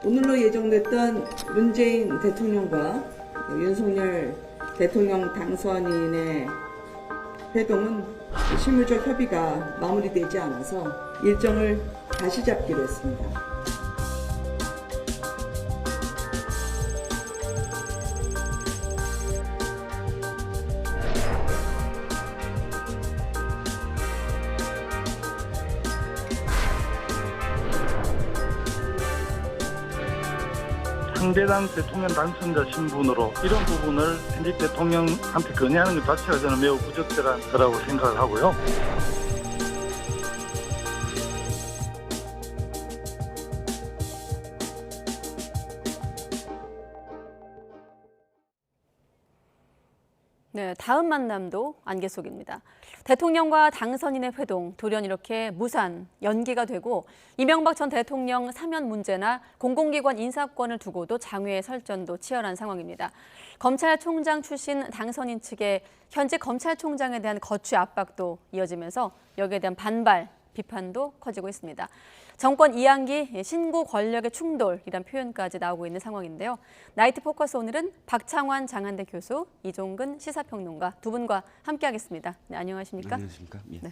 오늘로 예정됐던 문재인 대통령과 윤석열 대통령 당선인의 회동은 실무적 협의가 마무리되지 않아서 일정을 다시 잡기로 했습니다. 상대당 대통령 당선자 신분으로 이런 부분을 현직 대통령한테 건의하는 것 자체가 저는 매우 부적절한 거라고 생각을 하고요. 네, 다음 만남도 안개 속입니다. 대통령과 당선인의 회동, 돌연 이렇게 무산, 연기가 되고 이명박 전 대통령 사면 문제나 공공기관 인사권을 두고도 장외의 설전도 치열한 상황입니다. 검찰총장 출신 당선인 측의 현직 검찰총장에 대한 거취 압박도 이어지면서 여기에 대한 반발, 비판도 커지고 있습니다. 정권 2학기 신고 권력의 충돌이란 표현까지 나오고 있는 상황인데요. 나이트 포커스 오늘은 박창환 장한대 교수, 이종근 시사평론가 두 분과 함께하겠습니다. 네, 안녕하십니까? 안녕하십니까? 예. 네.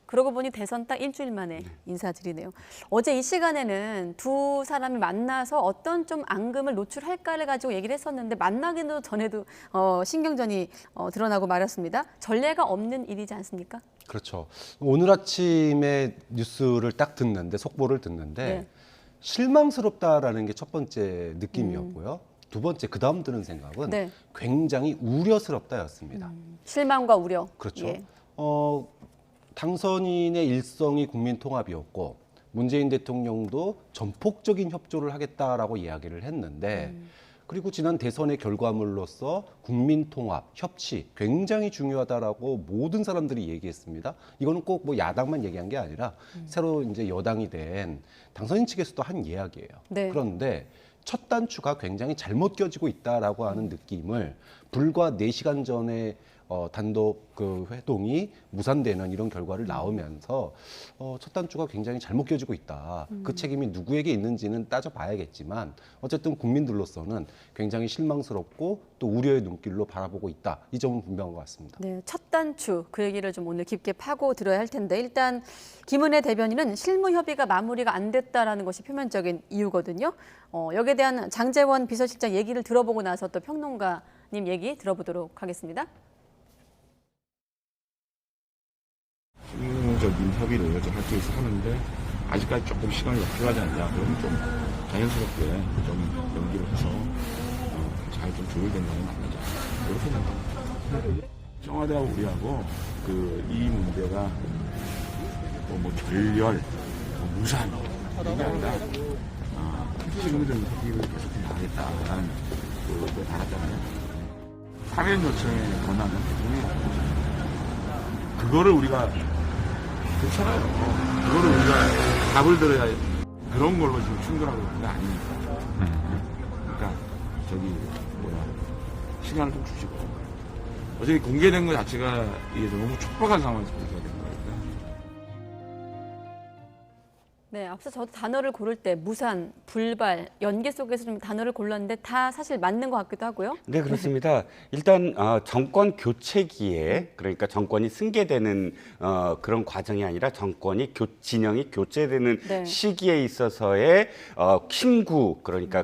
그러고 보니 대선 딱 일주일 만에 인사드리네요. 어제 이 시간에는 두 사람이 만나서 어떤 좀 앙금을 노출할까를 가지고 얘기를 했었는데 만나기도 전에도 신경전이 드러나고 말았습니다. 전례가 없는 일이지 않습니까? 그렇죠. 오늘 아침에 뉴스를 딱 듣는데 속보를 듣는데 네. 실망스럽다라는 게 첫 번째 느낌이었고요. 두 번째 그 다음 드는 생각은 네. 굉장히 우려스럽다였습니다. 실망과 우려. 그렇죠. 예. 당선인의 일성이 국민통합이었고 문재인 대통령도 전폭적인 협조를 하겠다라고 이야기를 했는데 그리고 지난 대선의 결과물로서 국민통합, 협치 굉장히 중요하다라고 모든 사람들이 얘기했습니다. 이거는 꼭 뭐 야당만 얘기한 게 아니라 새로 이제 여당이 된 당선인 측에서도 한 이야기예요. 네. 그런데 첫 단추가 굉장히 잘못 껴지고 있다라고 하는 느낌을 불과 4시간 전에 단독 그 회동이 무산되는 이런 결과를 나오면서 첫 단추가 굉장히 잘못 껴지고 있다. 그 책임이 누구에게 있는지는 따져봐야겠지만 어쨌든 국민들로서는 굉장히 실망스럽고 또 우려의 눈길로 바라보고 있다. 이 점은 분명한 것 같습니다. 네, 첫 단추 그 얘기를 좀 오늘 깊게 파고 들어야 할 텐데 일단 김은혜 대변인은 실무 협의가 마무리가 안 됐다라는 것이 표면적인 이유거든요. 여기에 대한 장제원 비서실장 얘기를 들어보고 나서 또 평론가님 얘기 들어보도록 하겠습니다. 실무적인 협의를 좀 할 수 있어 하는데 아직까지 조금 시간이 필요하지 않냐. 그러면 좀 자연스럽게 좀 연기를 해서 잘 좀 조율된다는 겁니다. 그렇게 생각합니다. 청와대하고 우리하고 이 문제가 뭐 결렬, 무산 이게 아니라 실무적인 협의를 계속해 나가겠다라는 그걸 달았잖아요. 사면 요청의 권한은 대통령이 갖고 있습니다. 그거를 우리가 괜찮아요. 그거를 우리가 답을 들어야 그런 걸로 지금 충돌하고 있는 게 아니니까. 그러니까 시간을 좀 주시고 어차피 공개된 것 자체가 이게 너무 촉박한 상황에서 공개가 된 거니까. 네, 앞서 저도 단어를 고를 때 무산, 불발, 연계 속에서 좀 단어를 골랐는데 다 사실 맞는 것 같기도 하고요. 네, 그렇습니다. 일단 정권 교체기에 그러니까 정권이 승계되는 그런 과정이 아니라 정권이 진영이 교체되는 네. 시기에 있어서의 신구 그러니까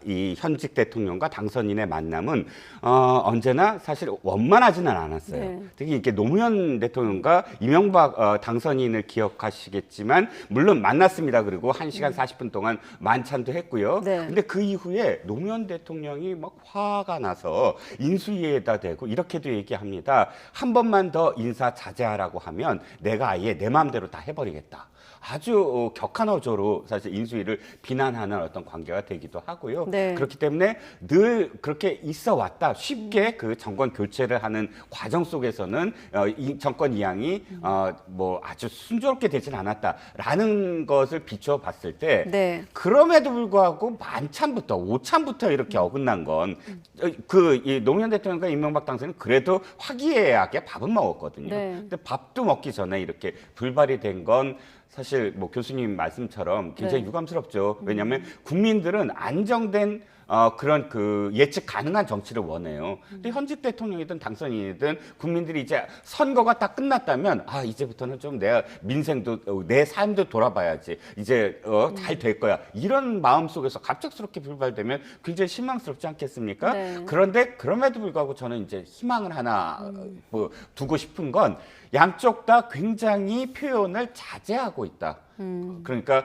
이 현직 대통령과 당선인의 만남은 언제나 사실 원만하지는 않았어요. 네. 특히 이렇게 노무현 대통령과 이명박 당선인을 기억하시겠지만 물론 만났습니다. 그리고 1시간 40분 동안 만찬도 했고요. 네. 근데 그 이후에 노무현 대통령이 막 화가 나서 인수위에다 대고 이렇게도 얘기합니다. 한 번만 더 인사 자제하라고 하면 내가 아예 내 마음대로 다 해버리겠다. 아주 격한 어조로 사실 인수위를 비난하는 어떤 관계가 되기도 하고요. 네. 그렇기 때문에 늘 그렇게 있어 왔다. 쉽게 그 정권 교체를 하는 과정 속에서는 이 정권 이양이 뭐 아주 순조롭게 되지는 않았다라는 것을 비춰봤을 때 네. 그럼에도 불구하고 만찬부터 오찬부터 이렇게 어긋난 건 이 노무현 대통령과 이명박 당선인은 그래도 화기애애하게 밥은 먹었거든요. 네. 근데 밥도 먹기 전에 이렇게 불발이 된 건 사실 뭐 교수님 말씀처럼 굉장히 네. 유감스럽죠. 왜냐하면 국민들은 안정된 그런 그 예측 가능한 정치를 원해요. 근데 현직 대통령이든 당선인이든 국민들이 이제 선거가 딱 끝났다면 아 이제부터는 좀 내가 민생도 내 삶도 돌아봐야지 이제 잘 될 거야 이런 마음 속에서 갑작스럽게 불발되면 굉장히 실망스럽지 않겠습니까? 네. 그런데 그럼에도 불구하고 저는 이제 희망을 하나 뭐 두고 싶은 건 양쪽 다 굉장히 표현을 자제하고 있다. 그러니까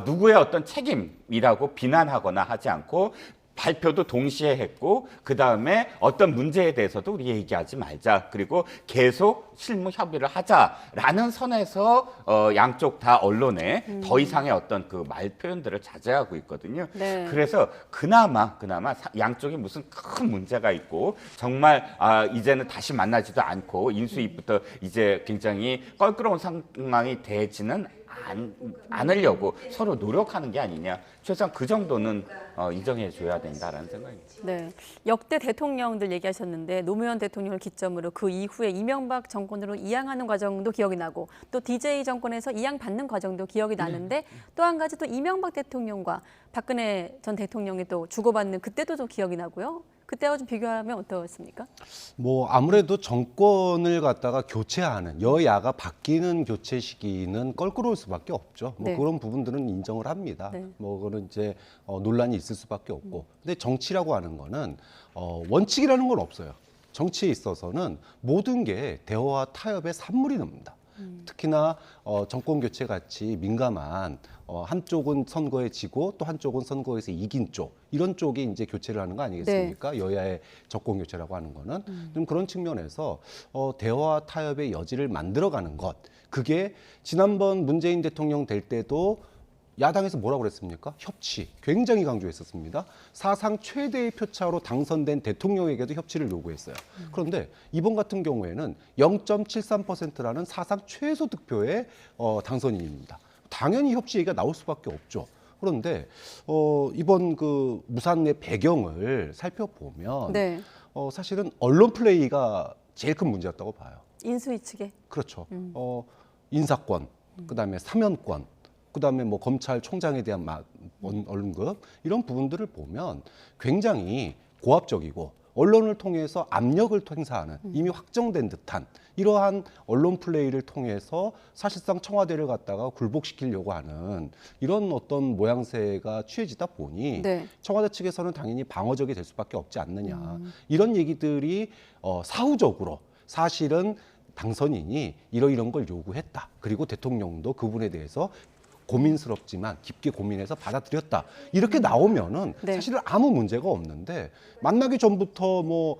누구의 어떤 책임이라고 비난하거나 하지 않고 발표도 동시에 했고 그 다음에 어떤 문제에 대해서도 우리 얘기하지 말자. 그리고 계속 실무 협의를 하자라는 선에서 양쪽 다 언론에 더 이상의 어떤 그 말 표현들을 자제하고 있거든요. 네. 그래서 그나마 양쪽에 무슨 큰 문제가 있고 정말 이제는 다시 만나지도 않고 인수위부터 이제 굉장히 껄끄러운 상황이 되지는 않으려고 서로 노력하는 게 아니냐. 최소한 그 정도는 인정해 줘야 된다라는 생각입니다. 네, 역대 대통령들 얘기하셨는데 노무현 대통령을 기점으로 그 이후에 이명박 정권으로 이양하는 과정도 기억이 나고 또 DJ 정권에서 이양받는 과정도 기억이 나는데 또 한 가지 또 이명박 대통령과 박근혜 전 대통령이 또 주고받는 그때도 좀 기억이 나고요. 그때와 좀 비교하면 어떻습니까? 뭐 아무래도 정권을 갖다가 교체하는 여야가 바뀌는 교체 시기는 껄끄러울 수밖에 없죠. 뭐 네. 그런 부분들은 인정을 합니다. 네. 뭐 그런 이제 논란이 있을 수밖에 없고. 근데 정치라고 하는 거는 원칙이라는 건 없어요. 정치에 있어서는 모든 게 대화와 타협의 산물이 됩니다. 특히나 정권 교체 같이 민감한 한쪽은 선거에 지고 또 한쪽은 선거에서 이긴 쪽 이런 쪽이 이제 교체를 하는 거 아니겠습니까? 여야의 정권 교체라고 하는 거는 좀 그런 측면에서 대화와 타협의 여지를 만들어가는 것 그게 지난번 문재인 대통령 될 때도 야당에서 뭐라고 그랬습니까? 협치 굉장히 강조했었습니다. 사상 최대의 표차로 당선된 대통령에게도 협치를 요구했어요. 그런데 이번 같은 경우에는 0.73%라는 사상 최소 득표의 당선인입니다. 당연히 협치 얘기가 나올 수밖에 없죠. 그런데 이번 그 무산의 배경을 살펴보면 네, 사실은 언론 플레이가 제일 큰 문제였다고 봐요. 인수위 측에. 그렇죠. 인사권, 그다음에 사면권, 그다음에 뭐 검찰총장에 대한 언급 이런 부분들을 보면 굉장히 고압적이고 언론을 통해서 압력을 행사하는 이미 확정된 듯한 이러한 언론 플레이를 통해서 사실상 청와대를 갖다가 굴복시키려고 하는 이런 어떤 모양새가 취해지다 보니 네. 청와대 측에서는 당연히 방어적이 될 수밖에 없지 않느냐 이런 얘기들이 사후적으로 사실은 당선인이 이런 걸 요구했다. 그리고 대통령도 그 부분에 대해서 고민스럽지만 깊게 고민해서 받아들였다. 이렇게 나오면은 네. 사실은 아무 문제가 없는데 만나기 전부터 뭐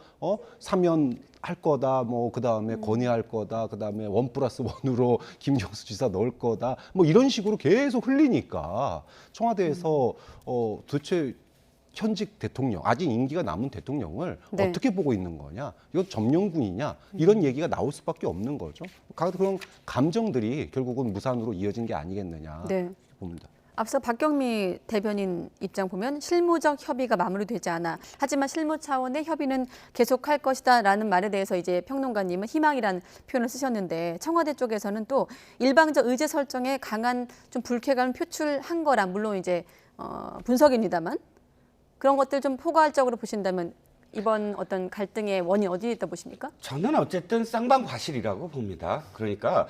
사면할 거다. 뭐 그다음에 건의할 거다. 그다음에 1+1으로 김경수 지사 넣을 거다. 뭐 이런 식으로 계속 흘리니까 청와대에서 도대체 현직 대통령, 아직 임기가 남은 대통령을 네. 어떻게 보고 있는 거냐, 이건 점령군이냐 이런 얘기가 나올 수밖에 없는 거죠. 그런 감정들이 결국은 무산으로 이어진 게 아니겠느냐 네. 봅니다. 앞서 박경미 대변인 입장 보면 실무적 협의가 마무리되지 않아 하지만 실무 차원의 협의는 계속할 것이다라는 말에 대해서 이제 평론가님은 희망이란 표현을 쓰셨는데 청와대 쪽에서는 또 일방적 의제 설정에 강한 좀 불쾌감을 표출한 거라 물론 이제 분석입니다만 그런 것들 좀 포괄적으로 보신다면 이번 어떤 갈등의 원인 어디에 있다 보십니까? 저는 어쨌든 쌍방과실이라고 봅니다. 그러니까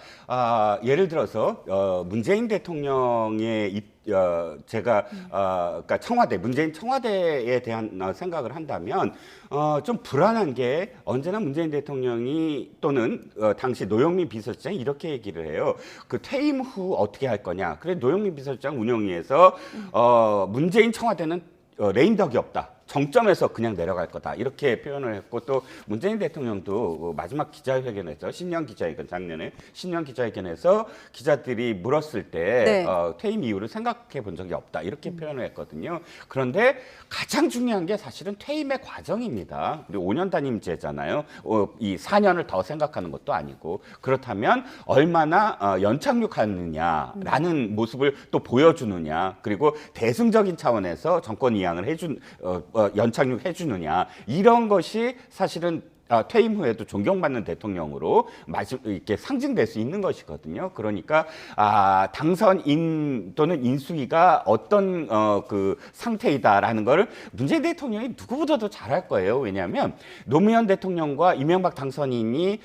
예를 들어서 문재인 대통령의 그러니까 문재인 청와대에 대한 생각을 한다면 좀 불안한 게 언제나 문재인 대통령이 또는 당시 노영민 비서실장이 이렇게 얘기를 해요. 그 퇴임 후 어떻게 할 거냐. 그래 노영민 비서실장 운영위에서 문재인 청와대는 레임덕이 없다. 정점에서 그냥 내려갈 거다. 이렇게 표현을 했고 또 문재인 대통령도 마지막 기자회견에서 작년에 신년 기자회견에서 기자들이 물었을 때 네. 퇴임 이유를 생각해 본 적이 없다. 이렇게 표현을 했거든요. 그런데 가장 중요한 게 사실은 퇴임의 과정입니다. 우리 5년 단임제잖아요. 이 4년을 더 생각하는 것도 아니고 그렇다면 얼마나 연착륙하느냐라는 모습을 또 보여주느냐 그리고 대승적인 차원에서 정권 이양을 연착륙 해주느냐 이런 것이 사실은 퇴임 후에도 존경받는 대통령으로 이렇게 상징될 수 있는 것이거든요. 그러니까 당선인 또는 인수위가 어떤 그 상태이다라는 걸 문재인 대통령이 누구보다도 잘할 거예요. 왜냐하면 노무현 대통령과 이명박 당선인이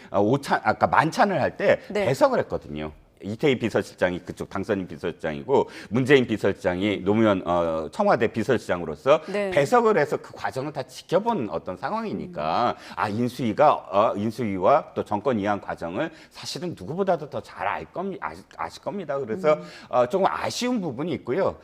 만찬을 할 때 네. 배석을 했거든요. 이태희 비서실장이 그쪽 당선인 비서실장이고 문재인 비서실장이 노무현 청와대 비서실장으로서 네. 배석을 해서 그 과정을 다 지켜본 어떤 상황이니까 인수위와 또 정권 이양 과정을 사실은 누구보다도 더 잘 아실 겁니다. 그래서 조금 아쉬운 부분이 있고요.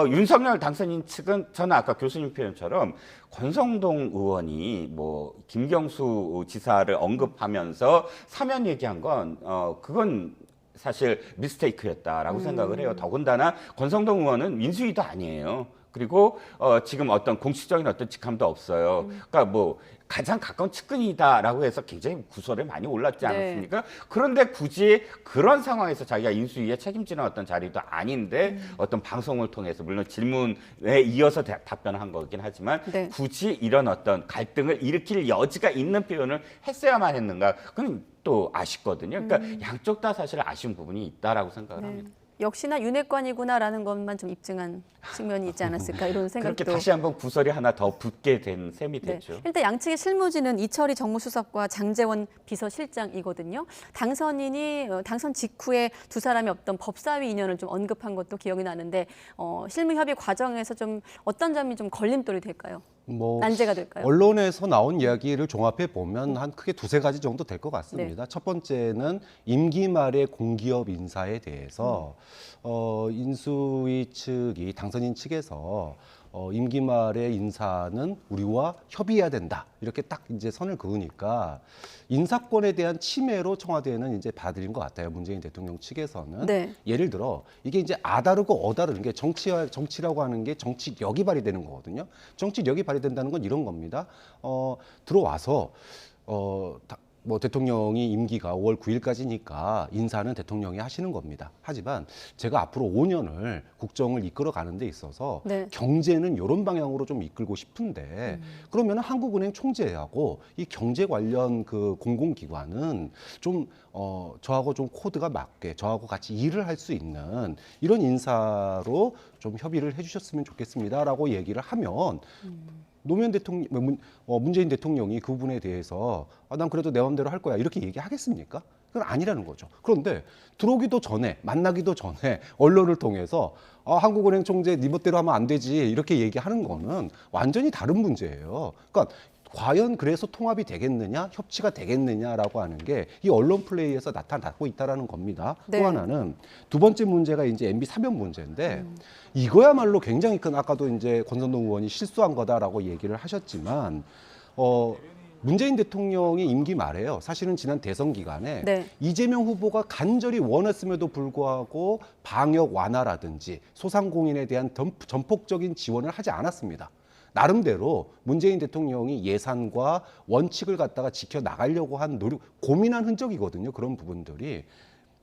윤석열 당선인 측은 저는 아까 교수님 표현처럼 권성동 의원이 뭐 김경수 지사를 언급하면서 사면 얘기한 건 그건 사실 미스테이크였다라고 생각을 해요. 더군다나 권성동 의원은 민수위도 아니에요. 그리고 지금 어떤 공식적인 어떤 직함도 없어요. 그러니까 뭐 가장 가까운 측근이다라고 해서 굉장히 구설에 많이 올랐지 않았습니까? 네. 그런데 굳이 그런 상황에서 자기가 인수위에 책임지는 어떤 자리도 아닌데 어떤 방송을 통해서 물론 질문에 이어서 답변한 거긴 하지만 네. 굳이 이런 어떤 갈등을 일으킬 여지가 있는 표현을 했어야만 했는가? 그건 또 아쉽거든요. 그러니까 양쪽 다 사실 아쉬운 부분이 있다라고 생각을 합니다. 역시나 윤핵관이구나라는 것만 좀 입증한 측면이 있지 않았을까 이런 생각도. 그렇게 다시 한번 구설이 하나 더 붙게 된 셈이 됐죠. 일단 양측의 실무진은 이철희 정무수석과 장제원 비서실장이거든요. 당선인이 당선 직후에 두 사람이 어떤 법사위 인연을 좀 언급한 것도 기억이 나는데 실무 협의 과정에서 좀 어떤 점이 좀 걸림돌이 될까요? 뭐 난제가 될까요? 언론에서 나온 이야기를 종합해 보면 한 크게 두세 가지 정도 될 것 같습니다. 네. 첫 번째는 임기 말의 공기업 인사에 대해서 인수위 측이 당선인 측에서 임기 말의 인사는 우리와 협의해야 된다 이렇게 딱 이제 선을 그으니까 인사권에 대한 침해로 청와대는 이제 받아들인 것 같아요. 문재인 대통령 측에서는. 네. 예를 들어 이게 이제 아다르고 어다르는 게 정치라고 하는 게 정치력이 발휘되는 거거든요. 정치력이 발휘된다는 건 이런 겁니다. 들어와서 뭐 대통령이 임기가 5월 9일까지니까 인사는 대통령이 하시는 겁니다. 하지만 제가 앞으로 5년을 국정을 이끌어 가는 데 있어서 네. 경제는 이런 방향으로 좀 이끌고 싶은데 그러면 한국은행 총재하고 이 경제 관련 그 공공기관은 좀 저하고 좀 코드가 맞게 저하고 같이 일을 할 수 있는 이런 인사로 좀 협의를 해주셨으면 좋겠습니다라고 얘기를 하면 노무현 대통령, 문재인 대통령이 그 부분에 대해서 난 그래도 내 마음대로 할 거야 이렇게 얘기하겠습니까? 그건 아니라는 거죠. 그런데 들어오기도 전에 만나기도 전에 언론을 통해서 한국은행 총재 네 멋대로 하면 안 되지 이렇게 얘기하는 거는 완전히 다른 문제예요. 그러니까 과연 그래서 통합이 되겠느냐, 협치가 되겠느냐라고 하는 게 이 언론 플레이에서 나타나고 있다라는 겁니다. 네. 또 하나는 두 번째 문제가 이제 MB 사면 문제인데 이거야말로 굉장히 큰 아까도 이제 권선동 의원이 실수한 거다라고 얘기를 하셨지만 문재인 대통령이 임기 말에요. 사실은 지난 대선 기간에 네. 이재명 후보가 간절히 원했음에도 불구하고 방역 완화라든지 소상공인에 대한 전폭적인 지원을 하지 않았습니다. 나름대로 문재인 대통령이 예산과 원칙을 갖다가 지켜나가려고 한 고민한 흔적이거든요. 그런 부분들이.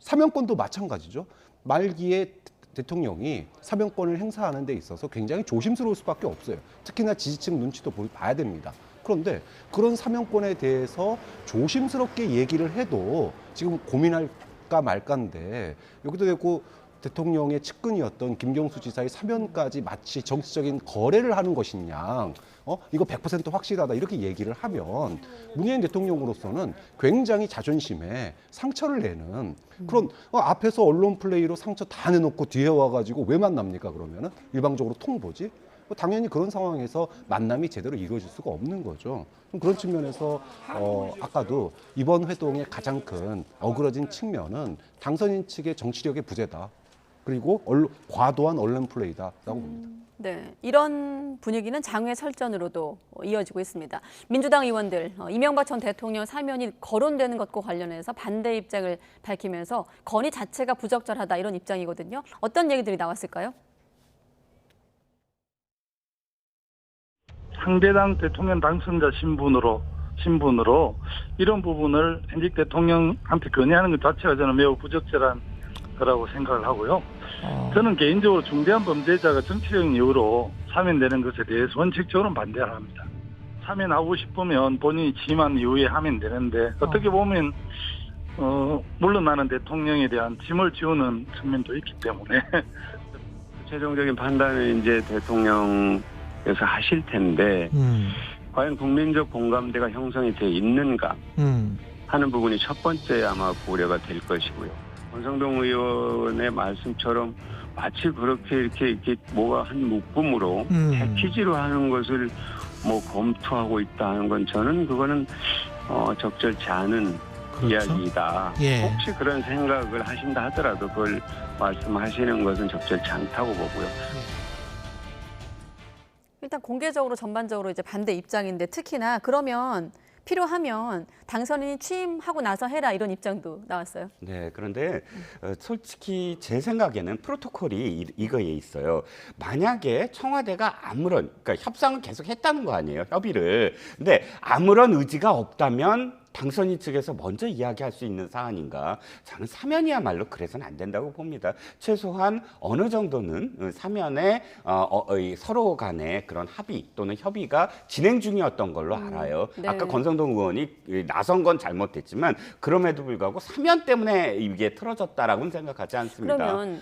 사면권도 마찬가지죠. 말기에 대통령이 사면권을 행사하는 데 있어서 굉장히 조심스러울 수밖에 없어요. 특히나 지지층 눈치도 봐야 됩니다. 그런데 그런 사면권에 대해서 조심스럽게 얘기를 해도 지금 고민할까 말까인데 여기도 되고 대통령의 측근이었던 김경수 지사의 사면까지 마치 정치적인 거래를 하는 것이냐, 이거 100% 확실하다 이렇게 얘기를 하면 문재인 대통령으로서는 굉장히 자존심에 상처를 내는 그런 앞에서 언론 플레이로 상처 다 내놓고 뒤에 와가지고 왜 만납니까 그러면은 일방적으로 통보지? 당연히 그런 상황에서 만남이 제대로 이루어질 수가 없는 거죠. 그런 측면에서 아까도 이번 회동의 가장 큰 어그러진 측면은 당선인 측의 정치력의 부재다. 그리고 과도한 언론 플레이다라고 봅니다. 네, 이런 분위기는 장외 설전으로도 이어지고 있습니다. 민주당 의원들 이명박 전 대통령 사면이 거론되는 것과 관련해서 반대 입장을 밝히면서 건의 자체가 부적절하다 이런 입장이거든요. 어떤 얘기들이 나왔을까요? 상대당 대통령 당선자 신분으로 이런 부분을 현직 대통령한테 건의하는 것 자체가 저는 매우 부적절한 거라고 생각을 하고요. 저는 개인적으로 중대한 범죄자가 정치적인 이유로 사면되는 것에 대해서 원칙적으로 반대를 합니다. 참여하고 싶으면 본인이 취임한 이후에 하면 되는데 어떻게 보면 물러나는 대통령에 대한 짐을 지우는 측면도 있기 때문에 최종적인 판단은 이제 대통령께서 하실 텐데 과연 국민적 공감대가 형성이 돼 있는가 하는 부분이 첫 번째 아마 고려가 될 것이고요. 권성동 의원의 말씀처럼 마치 그렇게 이렇게 뭐가 한 묶음으로 패키지로 하는 것을 뭐 검토하고 있다는 건 저는 그거는 적절치 않은 이야기이다. 예. 혹시 그런 생각을 하신다 하더라도 그걸 말씀하시는 것은 적절치 않다고 보고요. 일단 공개적으로 전반적으로 이제 반대 입장인데 특히나 그러면 필요하면 당선인이 취임하고 나서 해라 이런 입장도 나왔어요. 네, 그런데 솔직히 제 생각에는 프로토콜이 이거에 있어요. 만약에 청와대가 아무런, 그러니까 협상은 계속 했다는 거 아니에요, 협의를. 근데 아무런 의지가 없다면 당선인 측에서 먼저 이야기할 수 있는 사안인가? 저는 사면이야말로 그래서는 안 된다고 봅니다. 최소한 어느 정도는 사면에 서로 간의 그런 합의 또는 협의가 진행 중이었던 걸로 알아요. 네. 아까 권성동 의원이 나선 건 잘못됐지만 그럼에도 불구하고 사면 때문에 이게 틀어졌다라고는 생각하지 않습니다. 그러면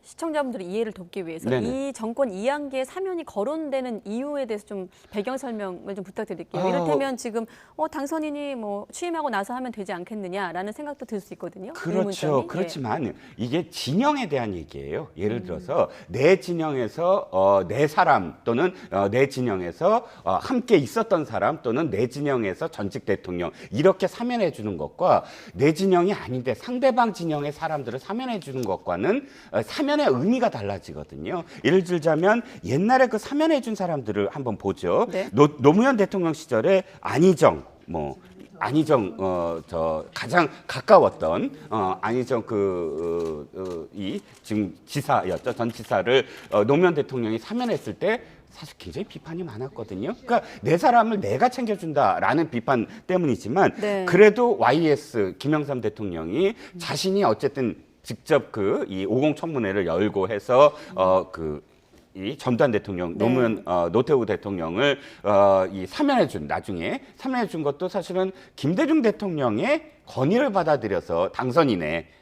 시청자분들의 이해를 돕기 위해서 네네. 이 정권 2학기에 사면이 거론되는 이유에 대해서 좀 배경 설명을 좀 부탁드릴게요. 이를테면 지금 당선인이 뭐 취임하고 나서 하면 되지 않겠느냐라는 생각도 들 수 있거든요. 그렇죠. 의문점이. 그렇지만 이게 진영에 대한 얘기예요. 예를 들어서 내 진영에서 내 사람 또는 내 진영에서 함께 있었던 사람 또는 내 진영에서 전직 대통령 이렇게 사면해 주는 것과 내 진영이 아닌데 상대방 진영의 사람들을 사면해 주는 것과는 사면의 의미가 달라지거든요. 예를 들자면 옛날에 그 사면해 준 사람들을 한번 보죠. 네. 노무현 대통령 시절에 안희정 가장 가까웠던 안희정 이 지금 지사였죠. 전 지사를 노무현 대통령이 사면했을 때 사실 굉장히 비판이 많았거든요. 그러니까 내 사람을 내가 챙겨준다라는 비판 때문이지만 네. 그래도 YS 김영삼 대통령이 자신이 어쨌든 직접 이 50 청문회를 열고 해서 이 전두환 대통령, 노무현 노태우 대통령을 나중에 사면해 준 것도 사실은 김대중 대통령의 건의를 받아들여서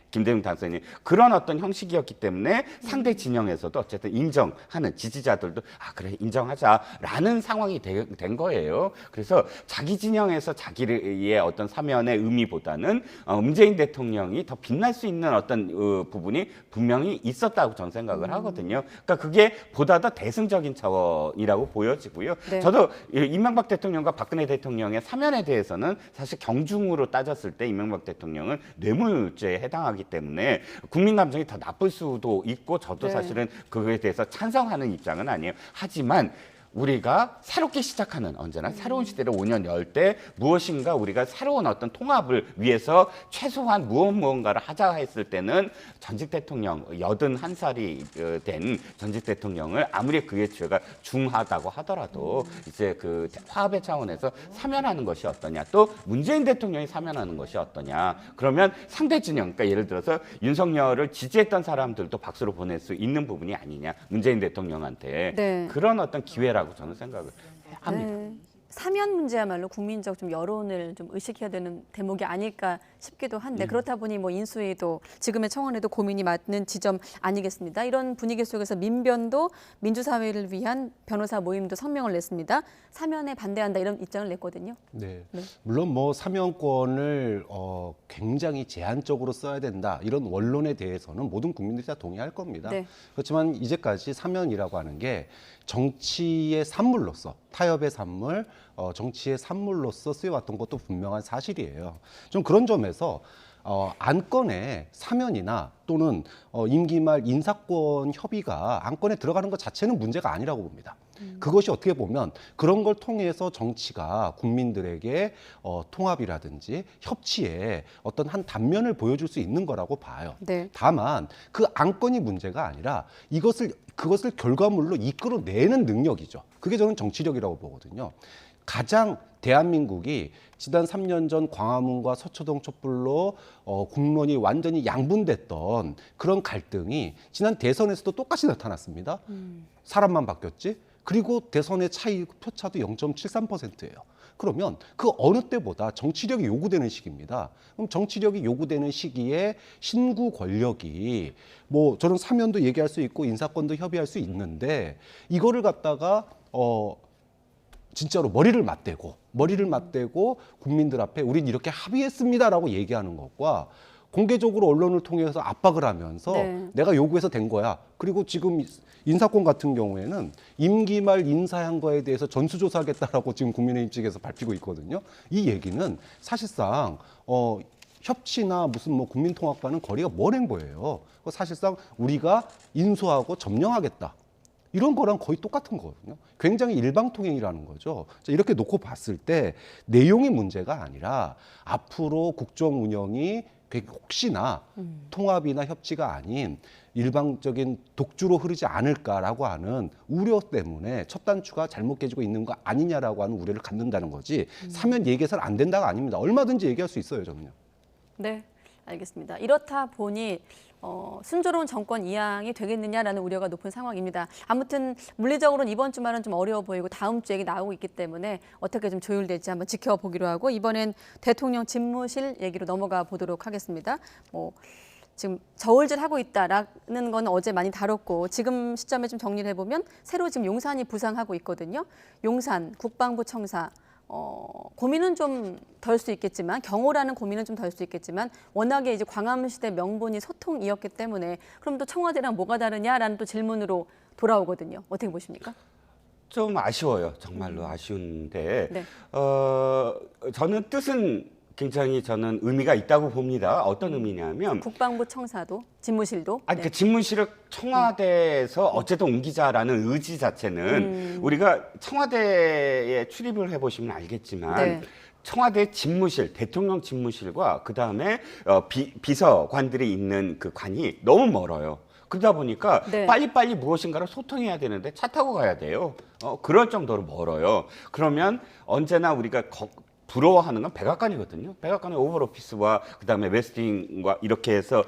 김대중 당선인 그런 어떤 형식이었기 때문에 상대 진영에서도 어쨌든 인정하는 지지자들도 그래 인정하자라는 상황이 된 거예요. 그래서 자기 진영에서 자기의 어떤 사면의 의미보다는 문재인 대통령이 더 빛날 수 있는 어떤 부분이 분명히 있었다고 저는 생각을 하거든요. 그러니까 그게 보다 더 대승적인 차원이라고 보여지고요. 네. 저도 이명박 대통령과 박근혜 대통령의 사면에 대해서는 사실 경중으로 따졌을 때 이명박 대통령은 뇌물죄에 해당하기 때문에 국민 감정이 더 나쁠 수도 있고 저도 네. 사실은 그거에 대해서 찬성하는 입장은 아니에요. 하지만 우리가 새롭게 시작하는 언제나 새로운 시대를 5년 열 때 무엇인가 우리가 새로운 어떤 통합을 위해서 최소한 무언가를 하자 했을 때는 전직 대통령 81살이 된 전직 대통령을 아무리 그의 죄가 중하다고 하더라도 이제 그 화합의 차원에서 사면하는 것이 어떠냐 또 문재인 대통령이 사면하는 것이 어떠냐 그러면 상대 진영 그러니까 예를 들어서 윤석열을 지지했던 사람들도 박수로 보낼 수 있는 부분이 아니냐 문재인 대통령한테 네. 그런 어떤 기회라고 저는 생각을 합니다. 네. 사면 문제야말로 국민적 좀 여론을 좀 의식해야 되는 대목이 아닐까 싶기도 한데 그렇다 보니 뭐 인수위도 지금의 청원에도 고민이 많은 지점 아니겠습니다. 이런 분위기 속에서 민변도 민주사회를 위한 변호사 모임도 성명을 냈습니다. 사면에 반대한다 이런 입장을 냈거든요. 네. 네. 물론 뭐 사면권을 굉장히 제한적으로 써야 된다 이런 원론에 대해서는 모든 국민들이 다 동의할 겁니다. 네. 그렇지만 이제까지 사면이라고 하는 게 정치의 산물로서 타협의 산물, 정치의 산물로서 쓰여왔던 것도 분명한 사실이에요. 좀 그런 점에서 안건에 사면이나 또는 임기 말 인사권 협의가 안건에 들어가는 것 자체는 문제가 아니라고 봅니다. 그것이 어떻게 보면 그런 걸 통해서 정치가 국민들에게 통합이라든지 협치의 어떤 한 단면을 보여줄 수 있는 거라고 봐요. 네. 다만 그 안건이 문제가 아니라 그것을 결과물로 이끌어내는 능력이죠. 그게 저는 정치력이라고 보거든요. 가장 대한민국이 지난 3년 전 광화문과 서초동 촛불로 국론이 완전히 양분됐던 그런 갈등이 지난 대선에서도 똑같이 나타났습니다. 사람만 바뀌었지. 그리고 대선의 차이 표차도 0.73%예요. 그러면 그 어느 때보다 정치력이 요구되는 시기입니다. 그럼 정치력이 요구되는 시기에 신구 권력이 뭐 저는 사면도 얘기할 수 있고 인사권도 협의할 수 있는데 이거를 갖다가 진짜로 머리를 맞대고 국민들 앞에 우린 이렇게 합의했습니다라고 얘기하는 것과 공개적으로 언론을 통해서 압박을 하면서 네. 내가 요구해서 된 거야. 그리고 지금 인사권 같은 경우에는 임기 말 인사한 거에 대해서 전수조사하겠다라고 지금 국민의힘 측에서 밝히고 있거든요. 이 얘기는 사실상 협치나 무슨 뭐 국민통합과는 거리가 먼 행보예요. 사실상 우리가 인수하고 점령하겠다. 이런 거랑 거의 똑같은 거거든요. 굉장히 일방통행이라는 거죠. 이렇게 놓고 봤을 때 내용의 문제가 아니라 앞으로 국정 운영이 혹시나 통합이나 협치가 아닌 일방적인 독주로 흐르지 않을까라고 하는 우려 때문에 첫 단추가 잘못 깨지고 있는 거 아니냐라고 하는 우려를 갖는다는 거지 사면 얘기해서는 안 된다가 아닙니다. 얼마든지 얘기할 수 있어요, 저는요. 네, 알겠습니다. 이렇다 보니 순조로운 정권 이양이 되겠느냐라는 우려가 높은 상황입니다. 아무튼 물리적으로는 이번 주말은 좀 어려워 보이고 다음 주에 나오고 있기 때문에 어떻게 좀 조율될지 한번 지켜보기로 하고 이번엔 대통령 집무실 얘기로 넘어가 보도록 하겠습니다. 지금 저울질하고 있다라는 건 어제 많이 다뤘고 지금 시점에 좀 정리를 해보면 새로 지금 용산이 부상하고 있거든요. 용산 국방부 청사 고민은 좀 덜 수 있겠지만 경호라는 고민은 좀 덜 수 있겠지만 워낙에 이제 광화문시대 명분이 소통이었기 때문에 그럼 또 청와대랑 뭐가 다르냐라는 또 질문으로 돌아오거든요. 어떻게 보십니까? 좀 아쉬워요. 정말로 아쉬운데 네. 저는 뜻은 굉장히 저는 의미가 있다고 봅니다. 어떤 의미냐면 국방부 청사도 집무실도 아니 그 집무실을 청와대에서 어쨌든 옮기자라는 의지 자체는 우리가 청와대에 출입을 해보시면 알겠지만 네. 청와대 집무실, 대통령 집무실과 그 다음에 비서관들이 있는 그 관이 너무 멀어요. 그러다 보니까 네. 빨리빨리 무엇인가를 소통해야 되는데 차 타고 가야 돼요. 그럴 정도로 멀어요. 그러면 언제나 우리가 부러워하는 건 백악관이거든요. 백악관의 오버오피스와 그다음에 웨스팅과 이렇게 해서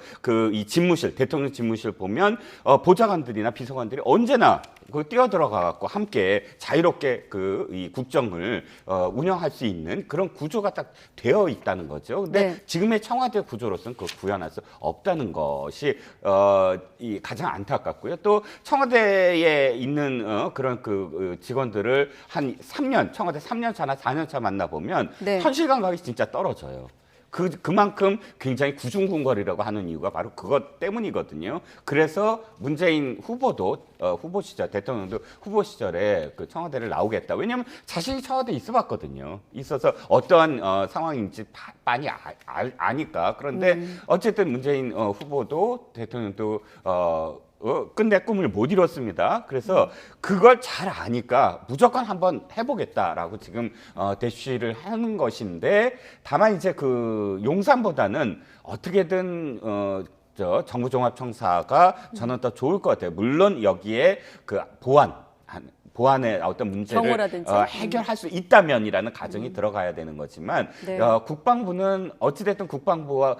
이 집무실, 대통령 집무실 보면 보좌관들이나 비서관들이 언제나 뛰어들어가 갖고 함께 자유롭게 이 국정을 운영할 수 있는 그런 구조가 딱 되어 있다는 거죠. 근데 네. 지금의 청와대 구조로서는 그걸 구현할 수 없다는 것이 가장 안타깝고요. 또 청와대에 있는 그런 직원들을 한 3년, 청와대 3년 차나 4년 차 만나보면 네. 현실 감각이 진짜 떨어져요. 그만큼 굉장히 구중궁궐이라고 하는 이유가 바로 그것 때문이거든요. 그래서 문재인 후보도 후보 시절, 대통령도 후보 시절에 그 청와대를 나오겠다. 왜냐하면 자신이 청와대에 있어봤거든요. 있어서 어떠한 상황인지 많이 아니까. 그런데 어쨌든 문재인 후보도 대통령도 끝내 꿈을 못 이뤘습니다. 그래서 그걸 잘 아니까 무조건 한번 해보겠다라고 지금 대쉬를 하는 것인데 다만 이제 그 용산보다는 어떻게든 정부종합청사가 저는 더 좋을 것 같아요. 물론 여기에 그 보안의 어떤 문제를 경호라든지. 해결할 수 있다면이라는 가정이 들어가야 되는 거지만 네. 국방부는 어찌됐든 국방부가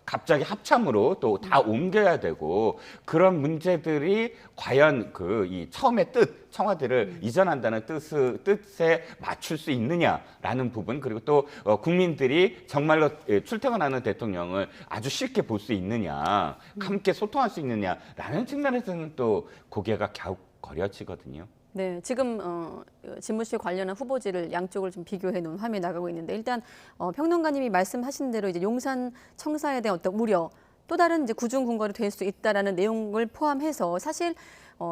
갑자기 합참으로 또 다 옮겨야 되고 그런 문제들이 과연 이 처음의 청와대를 이전한다는 뜻에 맞출 수 있느냐라는 부분 그리고 또 국민들이 정말로 출퇴근하는 대통령을 아주 쉽게 볼 수 있느냐 함께 소통할 수 있느냐라는 측면에서는 또 고개가 갸웃거려지거든요. 네, 지금 집무실 관련한 후보지를 양쪽을 좀 비교해 놓은 화면이 나가고 있는데 일단 평론가님이 말씀하신 대로 이제 용산 청사에 대한 어떤 우려, 또 다른 이제 구중궁궐이 될 수 있다라는 내용을 포함해서 사실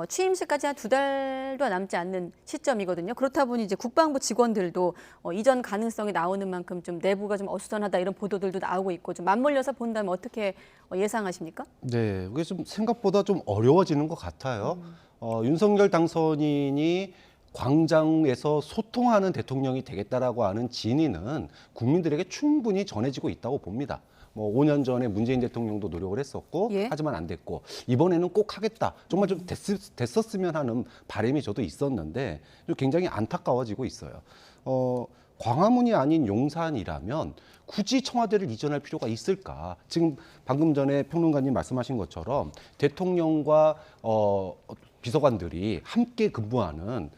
취임식까지 한 2달도 남지 않는 시점이거든요. 그렇다 보니 이제 국방부 직원들도 이전 가능성이 나오는 만큼 좀 내부가 좀 어수선하다 이런 보도들도 나오고 있고 좀 맞물려서 본다면 어떻게 예상하십니까? 네, 그게 좀 생각보다 좀 어려워지는 것 같아요. 윤석열 당선인이 광장에서 소통하는 대통령이 되겠다라고 하는 진위는 국민들에게 충분히 전해지고 있다고 봅니다. 5년 전에 문재인 대통령도 노력을 했었고 예. 하지만 안 됐고 이번에는 꼭 하겠다. 정말 좀 됐었으면 하는 바람이 저도 있었는데 좀 굉장히 안타까워지고 있어요. 광화문이 아닌 용산이라면 굳이 청와대를 이전할 필요가 있을까? 지금 방금 전에 평론가님 말씀하신 것처럼 대통령과 비서관들이 함께 근무하는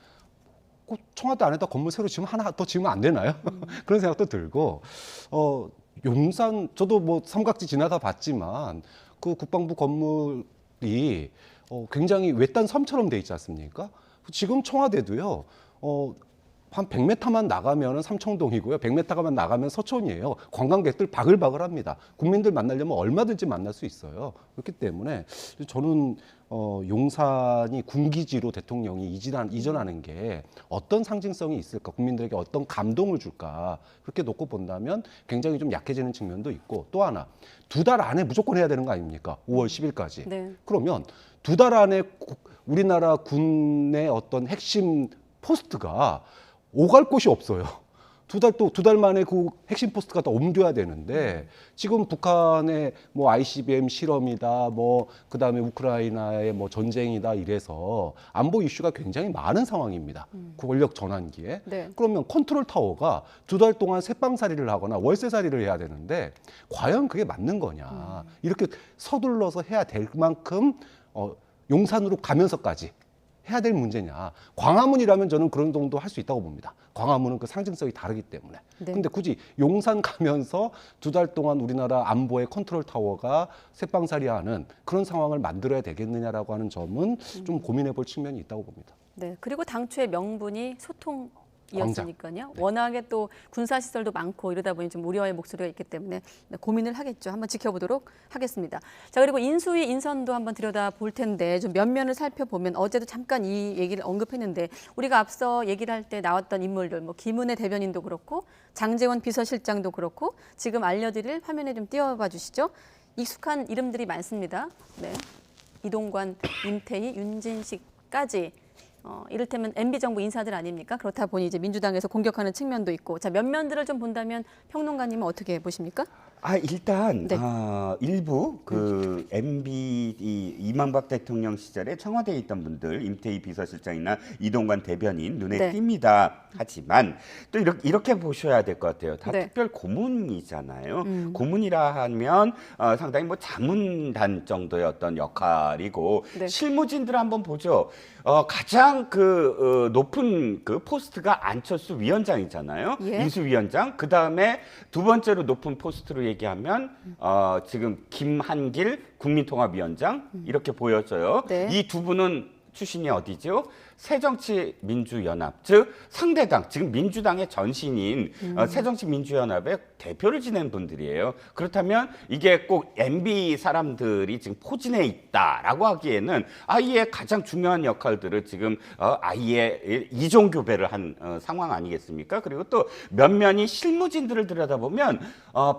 꼭 청와대 안에다 건물 새로 지으면 하나 더 지으면 안 되나요? 그런 생각도 들고 용산 저도 뭐 삼각지 지나다 봤지만 그 국방부 건물이 굉장히 외딴 섬처럼 돼 있지 않습니까? 지금 청와대도요. 한 100m만 나가면 삼청동이고요. 100m만 나가면 서촌이에요. 관광객들 바글바글합니다. 국민들 만나려면 얼마든지 만날 수 있어요. 그렇기 때문에 저는 용산이 군기지로 대통령이 이전하는 게 어떤 상징성이 있을까, 국민들에게 어떤 감동을 줄까, 그렇게 놓고 본다면 굉장히 좀 약해지는 측면도 있고, 또 하나 2달 안에 무조건 해야 되는 거 아닙니까? 5월 10일까지. 네. 그러면 2달 안에 우리나라 군의 어떤 핵심 포스트가 오갈 곳이 없어요. 2달 만에 그 핵심 포스트가 다 옮겨야 되는데, 지금 북한의 뭐 ICBM 실험이다, 뭐 그다음에 우크라이나의 뭐 전쟁이다 이래서 안보 이슈가 굉장히 많은 상황입니다. 권력 전환기에. 네. 그러면 컨트롤 타워가 2달 동안 새빵살이를 하거나 월세살이를 해야 되는데 과연 그게 맞는 거냐? 이렇게 서둘러서 해야 될 만큼 용산으로 가면서까지 해야 될 문제냐. 광화문이라면 저는 그런 정도 할 수 있다고 봅니다. 광화문은 그 상징성이 다르기 때문에. 네. 근데 굳이 용산 가면서 2달 동안 우리나라 안보의 컨트롤 타워가 새빵살이하는 그런 상황을 만들어야 되겠느냐라고 하는 점은 좀 고민해 볼 측면이 있다고 봅니다. 네. 그리고 당초의 명분이 소통이었으니까요. 네. 워낙에 또 군사 시설도 많고 이러다 보니 좀 우려의 목소리가 있기 때문에 고민을 하겠죠. 한번 지켜보도록 하겠습니다. 자, 그리고 인수위 인선도 한번 들여다 볼 텐데 좀 면면을 살펴보면 어제도 잠깐 이 얘기를 언급했는데 우리가 앞서 얘기를 할 때 나왔던 인물들, 뭐 김은혜 대변인도 그렇고 장제원 비서실장도 그렇고 지금 알려드릴 화면에 좀 띄워봐 주시죠. 익숙한 이름들이 많습니다. 네. 이동관, 임태희, 윤진식까지. 이를테면 MB정부 인사들 아닙니까? 그렇다 보니 이제 민주당에서 공격하는 측면도 있고, 자, 면면들을 좀 본다면 평론가님은 어떻게 보십니까? 일단 네. 일부 그 MB 이명박 대통령 시절에 청와대에 있던 분들, 임태희 비서실장이나 이동관 대변인 눈에 네. 띕니다. 하지만 또 이렇게 보셔야 될 것 같아요. 다 네. 특별 고문이잖아요. 고문이라 하면 상당히 뭐 자문단 정도의 어떤 역할이고, 네. 실무진들 한번 보죠. 가장 높은 그 포스트가 안철수 위원장이잖아요. 예. 인수위원장. 그 다음에 두 번째로 높은 포스트로 얘기하면 지금 김한길 국민통합위원장 이렇게 보여져요. 네. 이 두 분은 출신이 어디죠? 새정치민주연합, 즉 상대당, 지금 민주당의 전신인 새정치민주연합의 대표를 지낸 분들이에요. 그렇다면 이게 꼭 MB 사람들이 지금 포진해 있다라고 하기에는 아예 가장 중요한 역할들을 지금 아예 이종교배를 한 상황 아니겠습니까? 그리고 또 면면이 실무진들을 들여다보면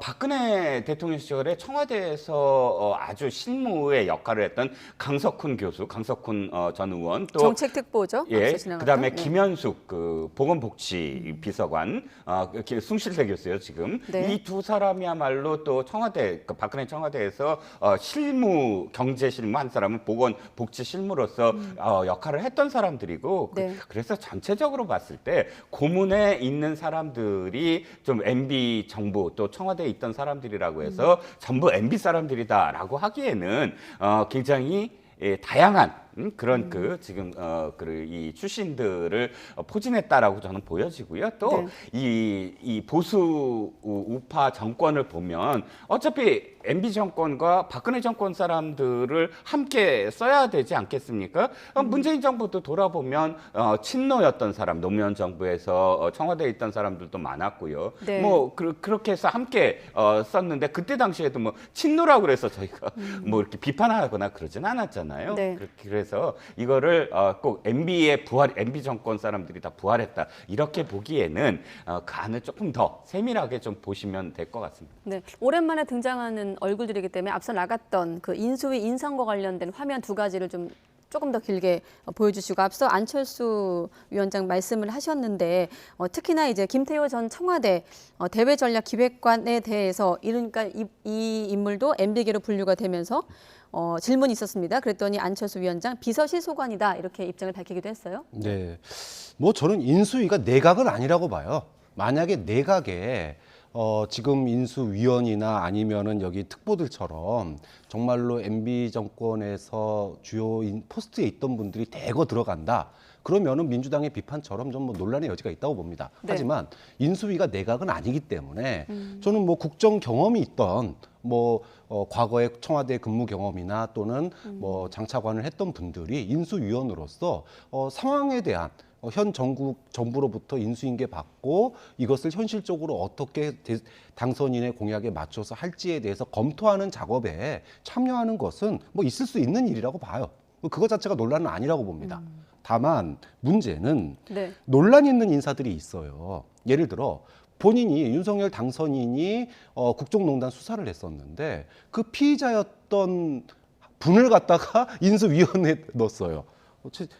박근혜 대통령 시절에 청와대에서 아주 실무의 역할을 했던 강석훈 교수, 강석훈 전 의원, 또 정책특보죠. 예, 앞서 지나갔던. 그다음에 네. 김현숙 그 보건복지 비서관, 숭실대 교수요 지금. 네. 이 두 사람이야말로 또 청와대, 그 박근혜 청와대에서 실무, 경제 실무 한 사람은 보건복지 실무로서 역할을 했던 사람들이고, 네. 그래서 전체적으로 봤을 때 고문에 있는 사람들이 좀 MB 정부 또 청와대에 있던 사람들이라고 해서 전부 MB 사람들이다라고 하기에는 굉장히 다양한 그런 지금 이 출신들을 포진했다라고 저는 보여지고요. 또 이 보수 우파 정권을 보면 어차피 MB 정권과 박근혜 정권 사람들을 함께 써야 되지 않겠습니까? 문재인 정부도 돌아보면 친노였던 사람, 노무현 정부에서 청와대에 있던 사람들도 많았고요. 네. 뭐 그렇게 해서 함께 썼는데 그때 당시에도 뭐 친노라고 그래서 저희가 뭐 이렇게 비판하거나 그러진 않았잖아요. 네. 그래서 이거를 꼭 MB 정권 사람들이 다 부활했다 이렇게 보기에는 그 안을 조금 더 세밀하게 좀 보시면 될 것 같습니다. 네, 오랜만에 등장하는 얼굴들이기 때문에 앞서 나갔던 그 인수위 인선과 관련된 화면 두 가지를 좀 조금 더 길게 보여주시고, 앞서 안철수 위원장 말씀을 하셨는데 특히나 이제 김태호 전 청와대 대외전략기획관에 대해서 그러니까 이 인물도 MB계로 분류가 되면서 질문이 있었습니다. 그랬더니 안철수 위원장 비서실소관이다 이렇게 입장을 밝히기도 했어요. 네, 뭐 저는 인수위가 내각은 아니라고 봐요. 만약에 내각에 지금 인수위원이나 아니면은 여기 특보들처럼 정말로 MB 정권에서 주요 포스트에 있던 분들이 대거 들어간다. 그러면은 민주당의 비판처럼 좀 뭐 논란의 여지가 있다고 봅니다. 네. 하지만 인수위가 내각은 아니기 때문에 저는 뭐 국정 경험이 있던 뭐 과거에 청와대 근무 경험이나 또는 뭐 장차관을 했던 분들이 인수위원으로서 상황에 대한 현 정부로부터 인수인계 받고 이것을 현실적으로 어떻게 당선인의 공약에 맞춰서 할지에 대해서 검토하는 작업에 참여하는 것은 뭐 있을 수 있는 일이라고 봐요. 그것 자체가 논란은 아니라고 봅니다. 다만 문제는 네. 논란이 있는 인사들이 있어요. 예를 들어 본인이 윤석열 당선인이 국정농단 수사를 했었는데 그 피의자였던 분을 갖다가 인수위원회에 넣었어요.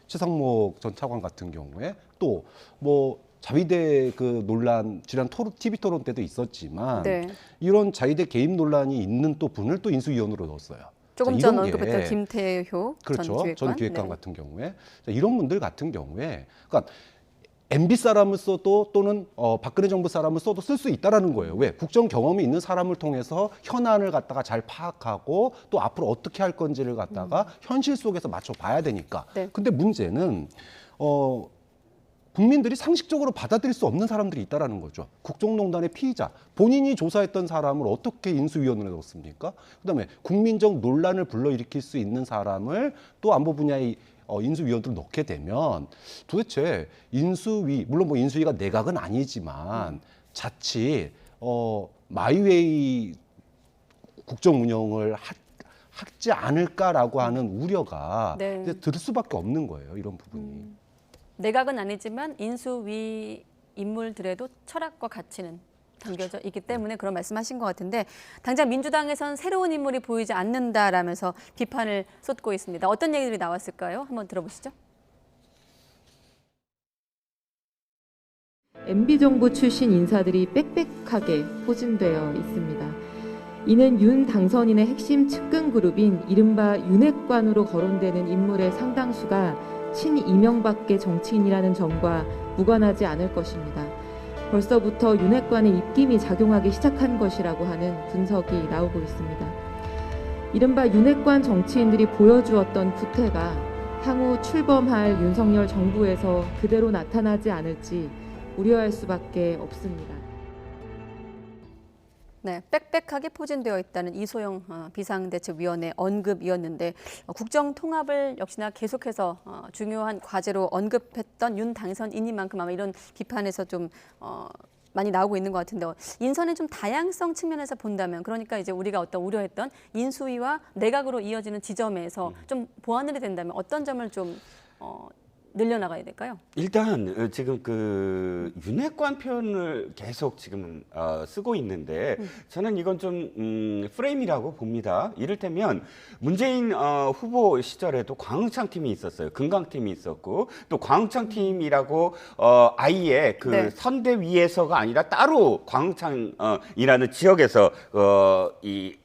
최상목 전 차관 같은 경우에 또 뭐 자위대 그 논란 지난 TV 토론 때도 있었지만 네. 이런 자위대 개입 논란이 있는 또 분을 또 인수위원으로 넣었어요. 조금 자, 전 이런 게 언급했던 김태효 그렇죠. 전 기획관 네. 같은 경우에 자, 이런 분들 같은 경우에 그러니까 MB 사람을 써도 또는 박근혜 정부 사람을 써도 쓸 수 있다라는 거예요. 왜? 국정 경험이 있는 사람을 통해서 현안을 갖다가 잘 파악하고 또 앞으로 어떻게 할 건지를 갖다가 현실 속에서 맞춰 봐야 되니까. 네. 근데 문제는 국민들이 상식적으로 받아들일 수 없는 사람들이 있다라는 거죠. 국정농단의 피의자, 본인이 조사했던 사람을 어떻게 인수위원회에 넣습니까? 그다음에 국민적 논란을 불러일으킬 수 있는 사람을 또 안보 분야의 인수위원들을 넣게 되면 도대체 물론 뭐 인수위가 내각은 아니지만 자칫 마이웨이 국정 운영을 하지 않을까라고 하는 우려가 네. 이제 들 수밖에 없는 거예요. 이런 부분이. 내각은 아니지만 인수위 인물들에도 철학과 가치는 담겨져 있기 때문에 그런 말씀하신 것 같은데 당장 민주당에선 새로운 인물이 보이지 않는다라면서 비판을 쏟고 있습니다. 어떤 얘기들이 나왔을까요? 한번 들어보시죠. MB정부 출신 인사들이 빽빽하게 포진되어 있습니다. 이는 윤 당선인의 핵심 측근 그룹인 이른바 윤핵관으로 거론되는 인물의 상당수가 친이명박계 정치인이라는 점과 무관하지 않을 것입니다. 벌써부터 윤핵관의 입김이 작용하기 시작한 것이라고 하는 분석이 나오고 있습니다. 이른바 윤핵관 정치인들이 보여주었던 구태가 향후 출범할 윤석열 정부에서 그대로 나타나지 않을지 우려할 수밖에 없습니다. 네, 빽빽하게 포진되어 있다는 이소영 비상대책위원회 언급이었는데 국정 통합을 역시나 계속해서 중요한 과제로 언급했던 윤 당선인이만큼 아마 이런 비판에서 좀 많이 나오고 있는 것 같은데 인선의 좀 다양성 측면에서 본다면 그러니까 이제 우리가 어떤 우려했던 인수위와 내각으로 이어지는 지점에서 좀 보완을 된다면 어떤 점을 좀 늘려나가야 될까요? 일단 지금 그 윤핵관 표현을 계속 지금 쓰고 있는데 저는 이건 좀 프레임이라고 봅니다. 이를테면 문재인 후보 시절에도 광흥창 팀이 있었어요. 금강팀이 있었고 또 광흥창 팀이라고 아예 그 네. 선대위에서가 아니라 따로 광흥창이라는 지역에서 이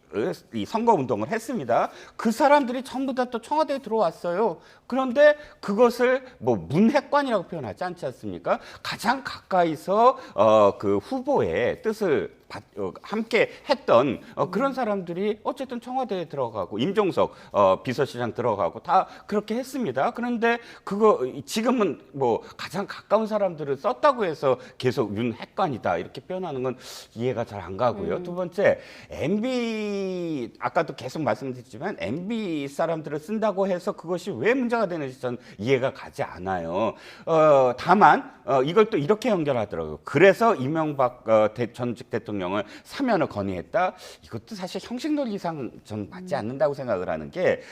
선거 운동을 했습니다. 그 사람들이 전부 다 또 청와대에 들어왔어요. 그런데 그것을 뭐 문핵관이라고 표현하지 않지 않습니까? 가장 가까이서 그 후보의 뜻을 함께 했던 그런 사람들이 어쨌든 청와대에 들어가고 임종석 비서실장 들어가고 다 그렇게 했습니다. 그런데 그거 지금은 뭐 가장 가까운 사람들을 썼다고 해서 계속 윤핵관이다 이렇게 표현하는 건 이해가 잘 안 가고요. 두 번째 MB 아까도 계속 말씀드렸지만 MB 사람들을 쓴다고 해서 그것이 왜 문제가 되는지 저는 이해가 가지 않아요. 다만 이걸 또 이렇게 연결하더라고요. 그래서 이명박 전직 대통령을 사면을 건의했다. 이것도 사실 형식논리상 전 맞지 않는다고 생각을 하는 게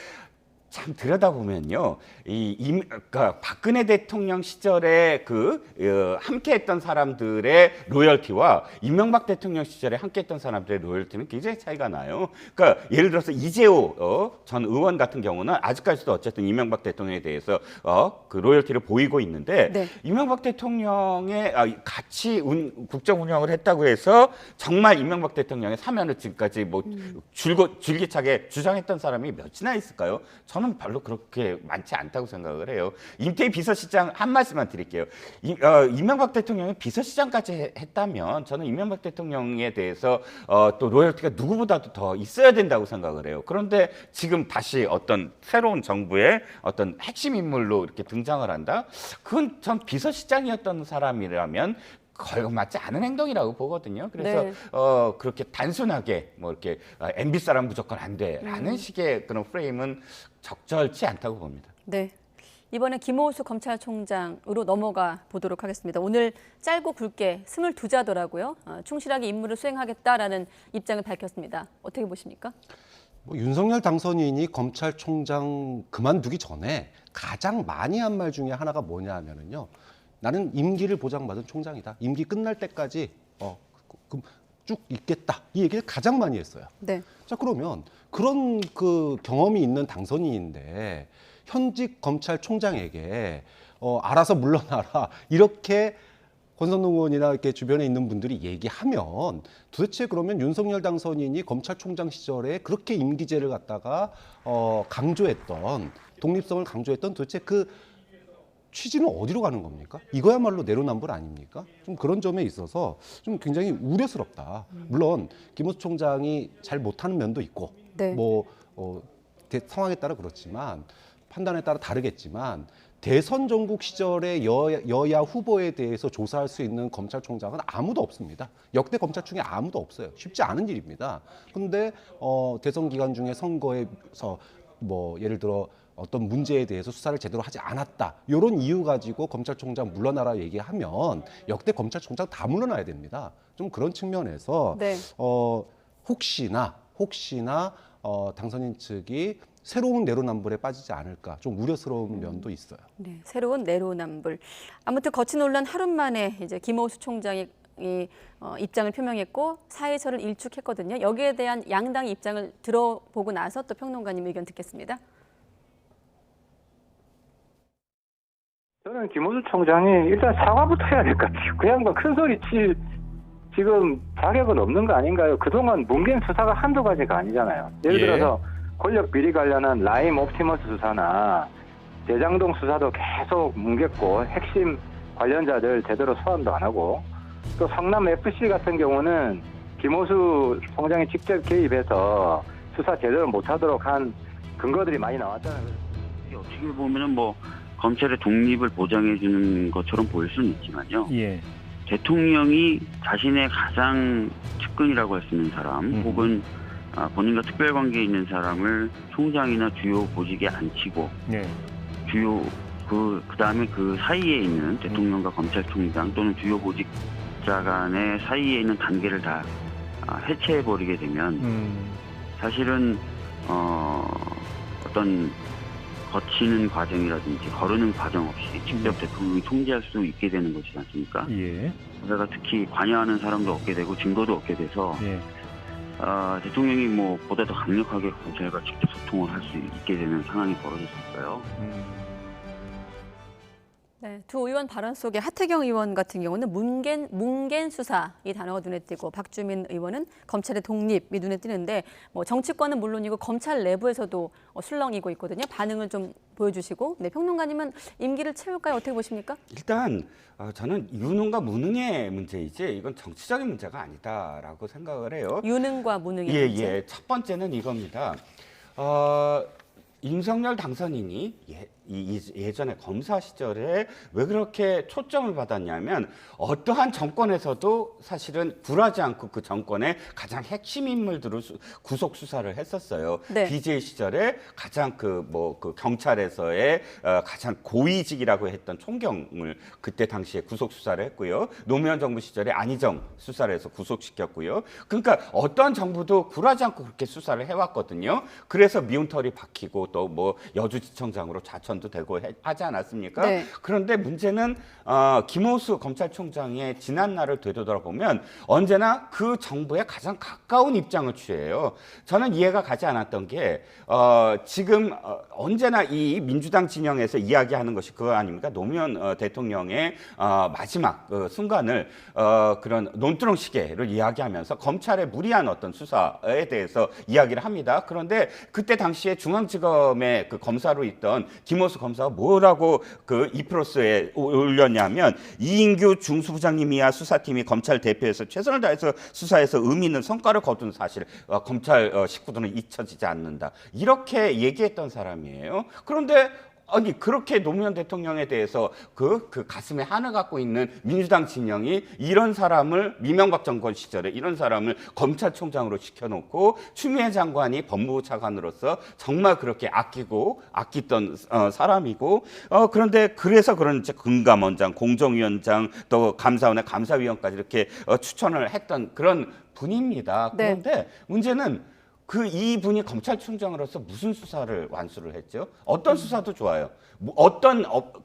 참 들여다보면요, 그러니까 박근혜 대통령 시절에 함께했던 사람들의 로열티와 이명박 대통령 시절에 함께했던 사람들의 로열티는 굉장히 차이가 나요. 그러니까 예를 들어서 이재호 전 의원 같은 경우는 아직까지도 어쨌든 이명박 대통령에 대해서 그 로열티를 보이고 있는데 네. 이명박 대통령의 같이 국정 운영을 했다고 해서 정말 이명박 대통령의 사면을 지금까지 뭐 줄기차게 주장했던 사람이 몇이나 있을까요? 저는 별로 그렇게 많지 않다고 생각을 해요. 임태희 비서실장 한 말씀만 드릴게요. 이명박 대통령이 비서실장까지 했다면 저는 이명박 대통령에 대해서 또 로열티가 누구보다도 더 있어야 된다고 생각을 해요. 그런데 지금 다시 어떤 새로운 정부의 어떤 핵심 인물로 이렇게 등장을 한다? 그건 전 비서실장이었던 사람이라면 걸맞지 않은 행동이라고 보거든요. 그래서 네. 그렇게 단순하게 뭐 이렇게 MB 사람 무조건 안 돼라는 식의 그런 프레임은 적절치 않다고 봅니다. 네. 이번에 김호수 검찰총장으로 넘어가 보도록 하겠습니다. 오늘 짧고 굵게 22자더라고요. 충실하게 임무를 수행하겠다라는 입장을 밝혔습니다. 어떻게 보십니까? 뭐 윤석열 당선인이 검찰총장 그만두기 전에 가장 많이 한 말 중에 하나가 뭐냐 하면은요. 나는 임기를 보장받은 총장이다. 임기 끝날 때까지 쭉 있겠다. 이 얘기를 가장 많이 했어요. 네. 자, 그러면 그런 그 경험이 있는 당선인인데 현직 검찰총장에게 알아서 물러나라 이렇게 권성동 의원이나 이렇게 주변에 있는 분들이 얘기하면 도대체 그러면 윤석열 당선인이 검찰총장 시절에 그렇게 임기제를 갖다가 강조했던 독립성을 강조했던 도대체 그 취지는 어디로 가는 겁니까? 이거야말로 내로남불 아닙니까? 좀 그런 점에 있어서 좀 굉장히 우려스럽다. 물론 김호수 총장이 잘 못하는 면도 있고 네. 상황에 따라 그렇지만 판단에 따라 다르겠지만 대선 전국 시절에 여야 후보에 대해서 조사할 수 있는 검찰총장은 아무도 없습니다. 역대 검찰 중에 아무도 없어요. 쉽지 않은 일입니다. 그런데 대선 기간 중에 선거에서 뭐 예를 들어 어떤 문제에 대해서 수사를 제대로 하지 않았다. 이런 이유 가지고 검찰총장 물러나라 얘기하면 역대 검찰총장 다 물러나야 됩니다. 좀 그런 측면에서 네. 혹시나 당선인 측이 새로운 내로남불에 빠지지 않을까 좀 우려스러운 면도 있어요. 네, 새로운 내로남불. 아무튼 거친 논란 하루 만에 이제 김호수 총장이 입장을 표명했고 사의서를 일축했거든요. 여기에 대한 양당의 입장을 들어보고 나서 또 평론가님 의견 듣겠습니다. 저는 김호수 총장이 일단 사과부터 해야 될 것 같아요. 그 양반 큰 소리 칠 지금 자격은 없는 거 아닌가요? 그동안 뭉갠 수사가 한두 가지가 아니잖아요. 예를 들어서 권력 비리 관련한 라임 옵티머스 수사나 대장동 수사도 계속 뭉갰고 핵심 관련자들 제대로 소환도 안 하고 또 성남 FC 같은 경우는 김호수 총장이 직접 개입해서 수사 제대로 못하도록 한 근거들이 많이 나왔잖아요. 어떻게 보면은 뭐 검찰의 독립을 보장해주는 것처럼 보일 수는 있지만요. 예. 대통령이 자신의 가장 측근이라고 할 수 있는 사람 혹은 본인과 특별관계에 있는 사람을 총장이나 주요 보직에 앉히고 네. 주요 그다음에 그 사이에 있는 대통령과 검찰총장 또는 주요 보직자 간의 사이에 있는 단계를 다 해체해버리게 되면 사실은 어떤 거치는 과정이라든지 거르는 과정 없이 직접 대통령이 통제할 수 있게 되는 것이지 않습니까? 예. 그러다가 특히 관여하는 사람도 얻게 되고 증거도 얻게 돼서 예. 대통령이 뭐 보다 더 강력하게 검찰과 직접 소통을 할 수 있게 되는 상황이 벌어졌었어요. 네, 두 의원 발언 속에 하태경 의원 같은 경우는 뭉갠 수사 이 단어가 눈에 띄고 박주민 의원은 검찰의 독립이 눈에 띄는데 뭐 정치권은 물론이고 검찰 내부에서도 술렁이고 있거든요. 반응을 좀 보여주시고 네, 평론가님은 임기를 채울까요? 어떻게 보십니까? 일단 저는 유능과 무능의 문제이지 이건 정치적인 문제가 아니다라고 생각을 해요. 유능과 무능의 문제. 첫 번째는 이겁니다. 윤석열 당선인이 예전에 검사 시절에 왜 그렇게 초점을 받았냐면 어떠한 정권에서도 사실은 굴하지 않고 그 정권의 가장 핵심 인물들을 구속 수사를 했었어요. 네. BJ 시절에 가장 그 경찰에서의 가장 고위직이라고 했던 총경을 그때 당시에 구속 수사를 했고요. 노무현 정부 시절에 안희정 수사를 해서 구속시켰고요. 그러니까 어떠한 정부도 굴하지 않고 그렇게 수사를 해왔거든요. 그래서 미운털이 박히고 또 뭐 여주지청장으로 좌천 당선도 되고 하지 않았습니까? 네. 그런데 문제는 김호수 검찰총장의 지난 날을 되돌아보면 언제나 그 정부에 가장 가까운 입장을 취해요. 저는 이해가 가지 않았던 게 지금 언제나 이 민주당 진영에서 이야기하는 것이 그거 아닙니까? 노무현 대통령의 마지막 순간을 그런 논두렁 시계를 이야기하면서 검찰의 무리한 어떤 수사에 대해서 이야기를 합니다. 그런데 그때 당시에 중앙지검의 그 검사로 있던 김호수 검사가 뭐라고 그 이프로스에 올렸냐면 이인규 중수부장님이야 수사팀이 검찰 대표에서 최선을 다해서 수사해서 의미 있는 성과를 거둔 사실 검찰 식구들은 잊혀지지 않는다. 이렇게 얘기했던 사람이에요. 그런데 아니 그렇게 노무현 대통령에 대해서 그 가슴에 한을 갖고 있는 민주당 진영이 이런 사람을 이명박 정권 시절에 이런 사람을 검찰총장으로 시켜놓고 추미애 장관이 법무부 차관으로서 정말 그렇게 아끼던 사람이고 그런데 그래서 그런지 금감원장, 공정위원장 또 감사원의 감사위원까지 이렇게 추천을 했던 그런 분입니다. 그런데 네. 문제는 이분이 검찰총장으로서 무슨 수사를 완수를 했죠? 어떤 수사도 좋아요.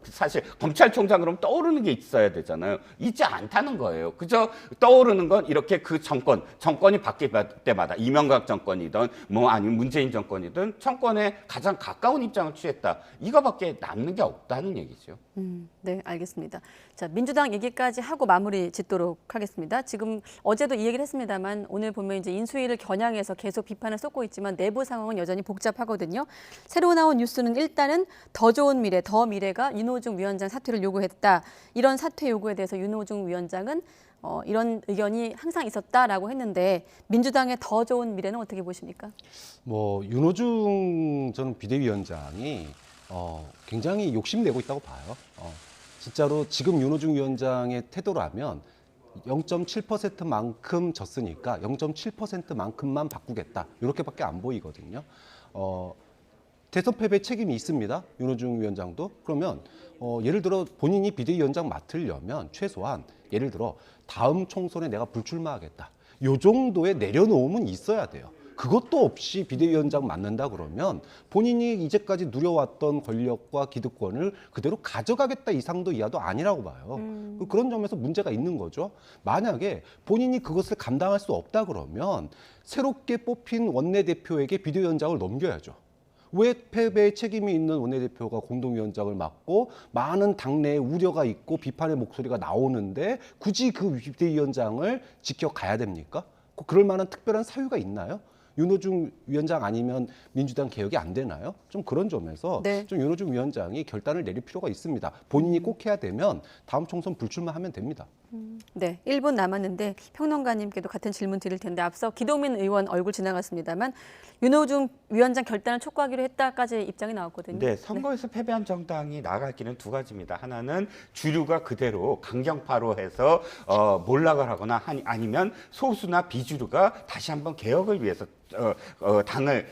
사실 검찰총장 그러면 떠오르는 게 있어야 되잖아요. 있지 않다는 거예요. 그저 떠오르는 건 이렇게 그 정권이 바뀔 때마다 이명박 정권이든 뭐 아니면 문재인 정권이든 정권에 가장 가까운 입장을 취했다. 이거밖에 남는 게 없다는 얘기죠. 네, 알겠습니다. 자, 민주당 얘기까지 하고 마무리 짓도록 하겠습니다. 지금 어제도 이 얘기를 했습니다만 오늘 보면 이제 인수위를 겨냥해서 계속 비판을 쏟고 있지만 내부 상황은 여전히 복잡하거든요. 새로 나온 뉴스는 일단은 더 좋은 미래, 더 미래가 윤호중 위원장 사퇴를 요구했다. 이런 사퇴 요구에 대해서 윤호중 위원장은 이런 의견이 항상 있었다라고 했는데 민주당의 더 좋은 미래는 어떻게 보십니까? 윤호중 전 비대위원장이 굉장히 욕심내고 있다고 봐요. 진짜로 지금 윤호중 위원장의 태도라면 0.7%만큼 졌으니까 0.7%만큼만 바꾸겠다. 이렇게밖에 안 보이거든요. 대선 패배 책임이 있습니다. 윤호중 위원장도. 그러면 예를 들어 본인이 비대위원장 맡으려면 최소한 예를 들어 다음 총선에 내가 불출마하겠다. 이 정도의 내려놓음은 있어야 돼요. 그것도 없이 비대위원장 맡는다 그러면 본인이 이제까지 누려왔던 권력과 기득권을 그대로 가져가겠다 이상도 이하도 아니라고 봐요. 그런 점에서 문제가 있는 거죠. 만약에 본인이 그것을 감당할 수 없다 그러면 새롭게 뽑힌 원내대표에게 비대위원장을 넘겨야죠. 왜 패배의 책임이 있는 원내대표가 공동위원장을 맡고 많은 당내에 우려가 있고 비판의 목소리가 나오는데 굳이 그 비대위원장을 지켜가야 됩니까? 그럴 만한 특별한 사유가 있나요? 윤호중 위원장 아니면 민주당 개혁이 안 되나요? 좀 그런 점에서 네. 좀 윤호중 위원장이 결단을 내릴 필요가 있습니다. 본인이 꼭 해야 되면 다음 총선 불출마하면 됩니다. 네, 1분 남았는데 평론가님께도 같은 질문 드릴 텐데 앞서 기동민 의원 얼굴 지나갔습니다만 윤호중 위원장 결단을 촉구하기로 했다까지 입장이 나왔거든요. 네, 선거에서 패배한 정당이 나아갈 길은 두 가지입니다. 하나는 주류가 그대로 강경파로 해서 몰락을 하거나 아니면 소수나 비주류가 다시 한번 개혁을 위해서 당을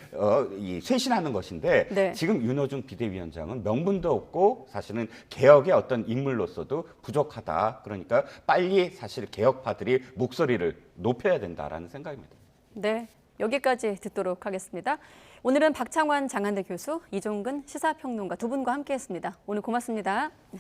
쇄신하는 것인데 네. 지금 윤호중 비대위원장은 명분도 없고 사실은 개혁의 어떤 인물로서도 부족하다. 그러니까 빨리 사실 개혁파들이 목소리를 높여야 된다라는 생각입니다. 네, 여기까지 듣도록 하겠습니다. 오늘은 박창환 장한대 교수, 이종근 시사평론가 두 분과 함께했습니다. 오늘 고맙습니다. 네.